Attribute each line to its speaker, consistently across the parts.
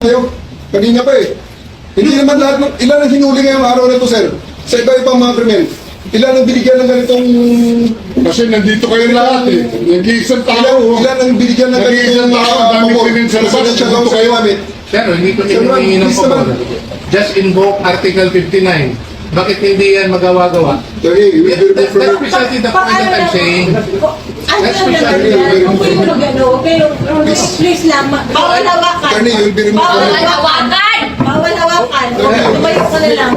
Speaker 1: Kayo, kanina pa eh. Hindi naman lahat ng, ilan ang hinuli ngayong araw na ito, sir? Sa iba-ibang mga krimen. Ilan ang binigyan ng ganitong...
Speaker 2: Kasi nandito kayo lahat eh. Nag-iisang tao.
Speaker 1: Ilan ang binigyan ng
Speaker 2: Nag-iisang
Speaker 1: ganitong
Speaker 2: tao. Ang dami krimen sa labas.
Speaker 1: Nandito kayo namin.
Speaker 3: Pero hindi ko hinihingi ng pabor. Just invoke Article 59. Bakit hindi yan magawa-gawa?
Speaker 1: Okay, we will
Speaker 3: That's
Speaker 1: refer...
Speaker 3: precisely the point that I'm saying.
Speaker 4: Ano naman yan? Kung kayo nag-ano, please lang, bawal hawakan.
Speaker 1: Attorney, you'll be removed.
Speaker 4: Bawal hawakan! Bawal hawakan. Tumayo ka na lang.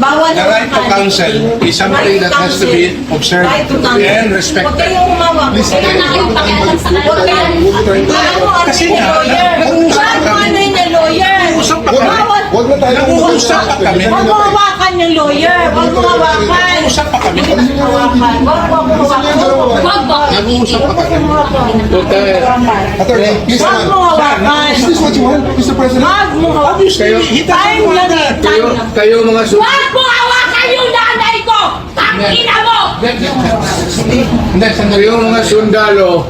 Speaker 4: Bawal
Speaker 3: The right to
Speaker 4: hawakan.
Speaker 3: counsel is something that has to be observed
Speaker 4: Right to counsel.
Speaker 3: and
Speaker 4: Huwag
Speaker 3: respected.
Speaker 4: kayong humawak. Huwag kayong pakialam sa kanila.
Speaker 3: Kasi nga,
Speaker 4: Huwag mo ano yung lawyer. Bawal.
Speaker 1: Huwag na tayo.
Speaker 3: Nag-uusap pa kami.
Speaker 4: Huwag mo hawakan yung lawyer. Huwag mo hawakan.
Speaker 3: Nag-uusap pa kami.
Speaker 4: Hawakan. Huwag mo hawakan. Huwag mo.
Speaker 3: Nag-uusap pa kami.
Speaker 1: Attorney, please
Speaker 4: Huwag mo hawakan.
Speaker 1: Is this what you want, Mr. President?
Speaker 4: Huwag mo hawakan. Time lang eh. Time lang.
Speaker 3: Kayo mga
Speaker 5: Huwag mo hawakan yung nanay ko! Tangina mo!
Speaker 3: Hindi, sandali. Yung mga sundalo,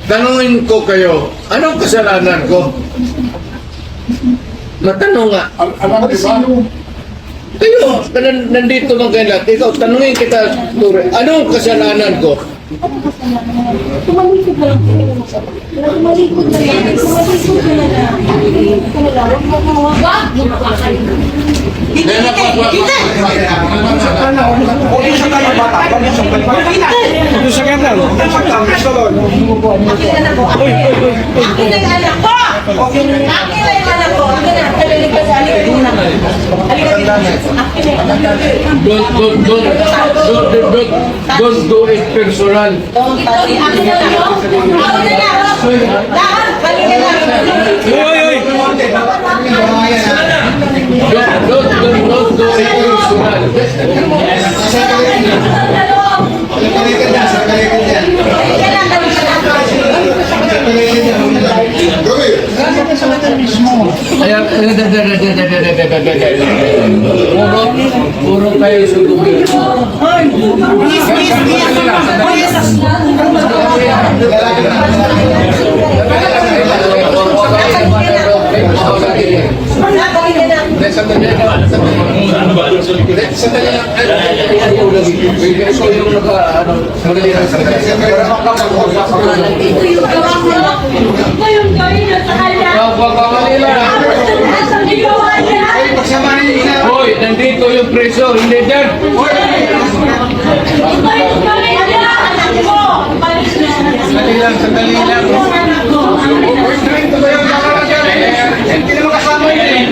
Speaker 3: tanungin ko kayo, anong kasalanan ko? Matanong nga.
Speaker 2: Alam di ba?
Speaker 3: Kayo, nandito man kayo lahat. Ikaw, tanungin kita, Ture, anong kasalanan ko?
Speaker 4: Tumalikod na lang. Tumalikod na lang. Tumalikod na lang. Huwag mo hawakan. Huwag mo hawakan. Hindi. Akin na po. Akin na yung anak ko. Akin na yung anak ko. Akin na. Halika sa halika muna. Halika dito. Akin na yung anak ko.
Speaker 3: Don't do it personal.
Speaker 4: Akin na lang. Akin na lang. Lahat. Halika na.
Speaker 3: Don't do it personal.
Speaker 1: Gawin.
Speaker 3: Puro kayo sulubi.
Speaker 5: Ngayon gawin nyo sa kanya! Ang ginawa niya!
Speaker 3: Hoy, nandito yung preso, hindi dyan.
Speaker 5: Ngayon gawin niya! Anak ko!
Speaker 3: Sandali lang.
Speaker 5: Anak ko!
Speaker 3: Hindi naman kasama yun eh.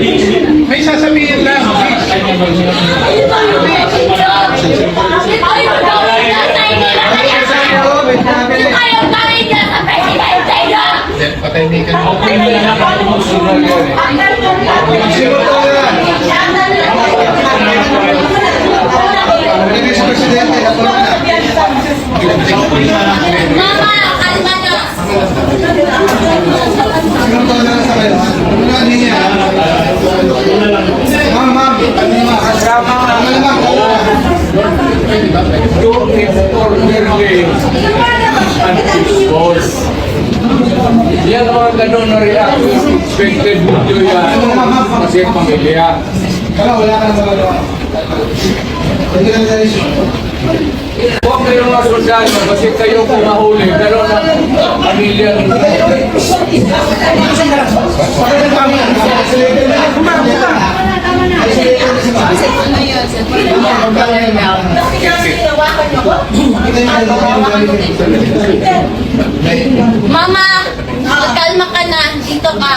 Speaker 3: May sasabihin lang.
Speaker 5: Ito yung video! Ito yung gawin niya sa inyo! Ito yung gawin niya sa presidente niya!
Speaker 3: Patay ni ka.
Speaker 5: Mama, kalma na!
Speaker 3: Yan mga ganun na reaction. Expected video yan. Kasi pamilya. Huwag kayo mga sundalo kasi kayo kung mahuli. Pero na pamilya.
Speaker 5: Mama, kalma ka na. Dito ka.